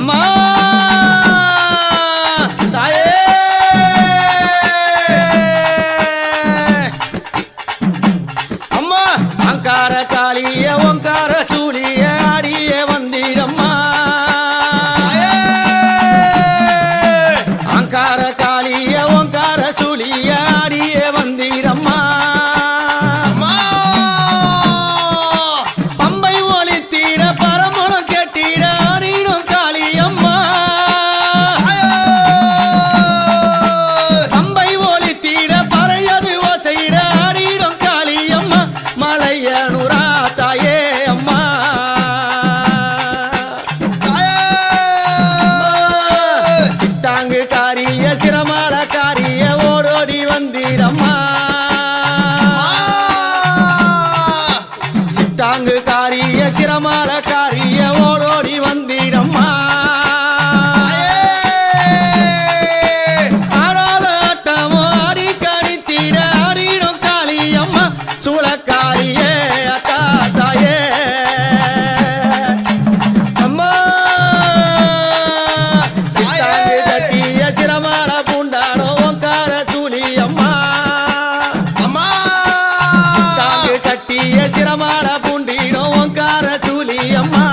அம்மா தாயே அம்மா அங்கார காளிய ஓங்கார சூழிய ஆடிய வந்தீரம்மா அங்கார காளிய ஓங்கார சூழிய ஆடிய வந்தீரம்மா பம்பை ஒளித்தீர பரமணம் கேட்டீர ஆடிடும் காளியம்மா பம்பை ஒளித்தீர பறையது ஓசையிட ஆடிடும் காளியம்மா மலையனுரா தாயே அம்மா சித்தாங்கு காரிய சிரமால காரிய ஓடோடி வந்தீரம்மா சித்தாங்கு காரிய சிரமால காரிய ஓடோடி வந்தீரம்மா ஆடாத ஆட்டமோ ஆடி கணித்தீர ஆடிடும் காளியம்மா சூளக்காரியே அக்கா தாயே அம்மா சித்தாங்கு கட்டிய சிரமால பூண்டானோ ஓங்கார சூழி அம்மா சித்தாங்கு கட்டிய சிரமால பூண்டினோ ஓங்கார சூழி அம்மா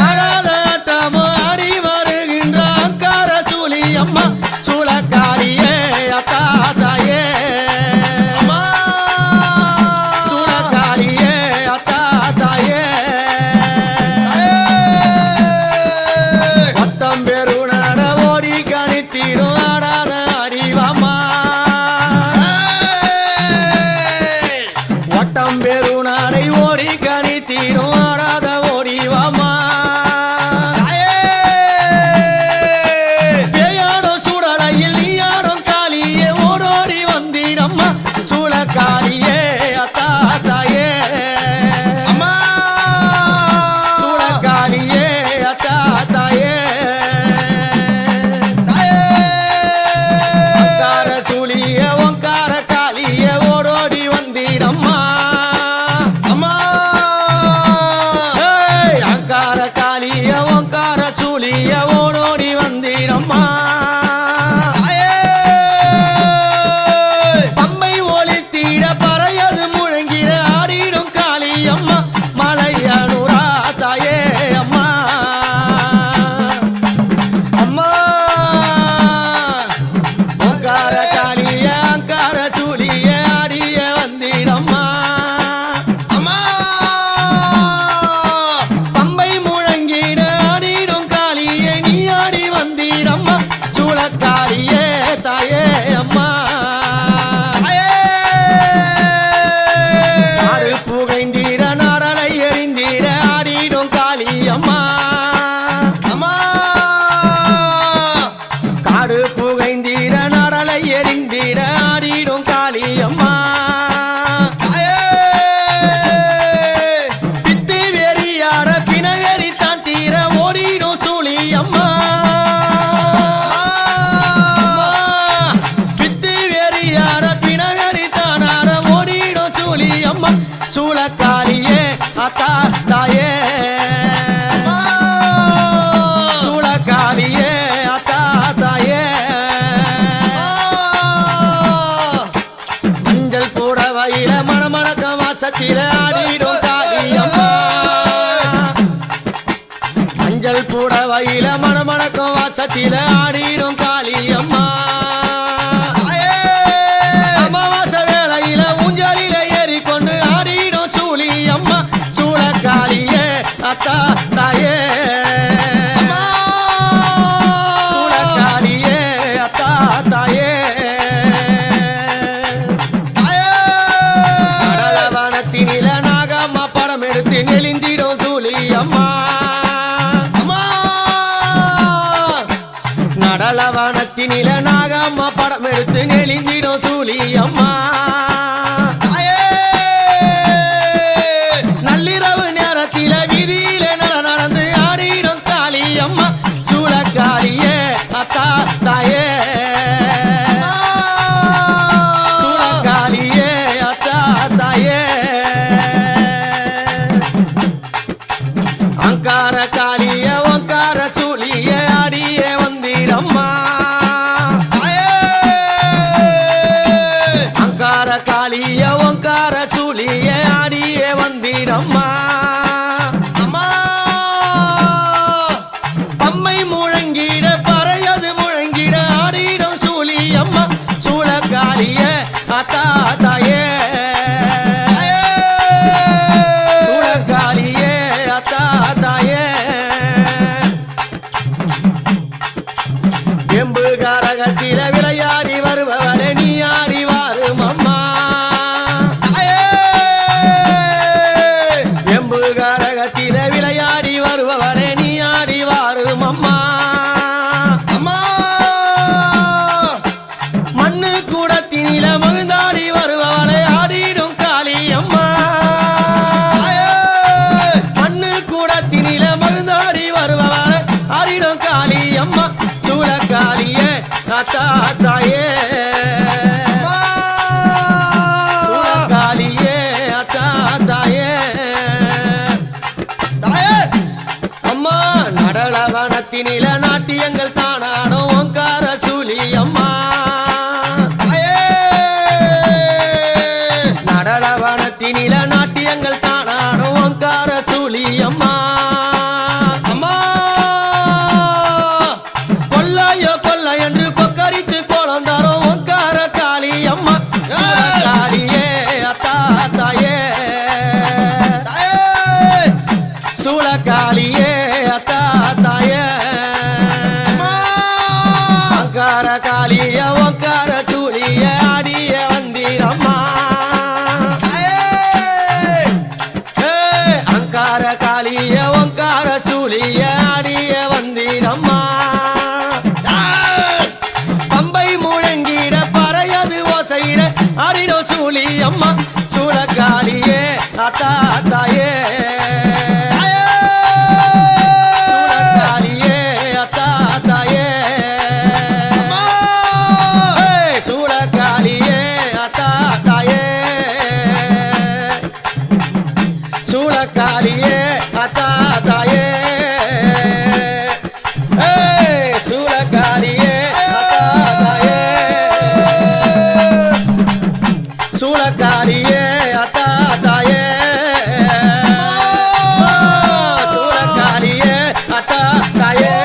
ஆடாத ஆட்டமோ ஆடி வருகின்ற ஓங்கார சூழி அம்மா சூளக்காரியே அக்கா தாயே சூளக்காரியே அக்கா தாயே பட்டம் பெருநாட ஓடி கணித்தீரும் ஆடாத அறிவாமா வட்டம் பெருநாடை ஓடி கணித்தீரும் ஆடாத ஓடிவாமா பேயாடும் சூழலையில் நீயாடும் காளியே ஓடோடி வந்தீரம்மா சூளக்காரியே அத்தா தாயே சூளக்காரியே அத்தா தாயே அங்கார சூழிய ஓங்கார காளியே ஓடோடி வந்தீரம்மா ஏய், அங்கார காளிய ஓங்கார சூழிய ஓடோடி வந்தீரம்மா பம்பை ஒளித்தீட பறையது முழங்கிட ஆடிடும் காளியம்மா மலையனுரா தாயே அம்மா அம்மா அங்கார காளிய அங்கார சூழிய ஆடிய வந்தீரம்மா பம்பை முழங்கிட ஆடிடும் காளியே நீ ஆடி வந்தீரம்மா சூளக்காரியே தாயே அம்மா ஆடு புகைந்தீர நாடலை எறிந்தீர ஆடிடும் காளியம்மா காடு புகைந்தீர நாடலை எறிந்தீர ஆடிடும் காளியம்மா பித்து வெறியாட பிணவெறி தாண்டீர ஓடிடும் சூழியம்மா பித்து வெறியாட பிணவெறி தானாட ஓடிடும் சூழியம்மா சூளக்காரியே அத்தா தாயே சூளக்காரியே அத்தா தாயே மஞ்சள் புடவையில மணமணக்க வாசத்தில ஆடிடும் காளியம்மா மஞ்சள் புடவையில மணமணக்க வாசத்தில ஆடிடும் காளியம்மா அமாவாசை வேளையில ஊஞ்சலில ஏறிக்கொண்டு ஆடிடும் சூழியம்மா சூளக்காரியே அத்தா தாயே சூளக்காரியே அத்தா தாயே கடலவனத்தினில நாகம்மா படம் எடுத்து நெளிந்திடும் சூழியம்மா நடலவனத்தினில நாகம்மா படம் எடுத்து நெளிந்திடும் சூழியம்மா நள்ளிரவு நேரத்தில வீதியில நடந்து ஆடிடும் காளியம்மா சூளக்காரியே அத்தா தாயே சூளக்காரியே அத்தா தாயே அங்கார எம்பு கரகத்தில விளையாடி வருபவளே நீ ஆடி வாரும் அம்மா எம்பு கரகத்தில விளையாடி வருபவளே நீ ஆடி வாரும் அம்மா மண்ணு கூடத்தினில மகிழ்ந்தாடி வருபவளே ஆடிடும் காளி அம்மா மண்ணு கூடத்தினில மகிழ்ந்தாடி வருபவளே ஆடிடும் காளி அம்மா சூழக்காளியே தாயே சூழக்காளியே தாயே அம்மா நடலவனத்தினில நாட்டியங்கள் தானானோ ஓங்கார சூலி அம்மா நடலவனத்தினில நாட்டியங்கள் தானானோ ஓங்கார சூலி அம்மா அம்மா கொள்ளாயோ கொல்ல என்று கொக்கரித்து கோலந்தாரோ ஓங்கார காளி அம்மா காளியே தாயே சூழக்காளியே தாயே அங்கார காளிய ஓங்கார சூழிய ஆடிய வந்தீரம்மா அங்கார காளிய ஓங்கார சூழிய ஆடிய வந்தீரம்மா பம்பை முழங்கிட பறையது ஓசையிட ஆடிடோ சூழி அம்மா சூழக்காளியே தாயே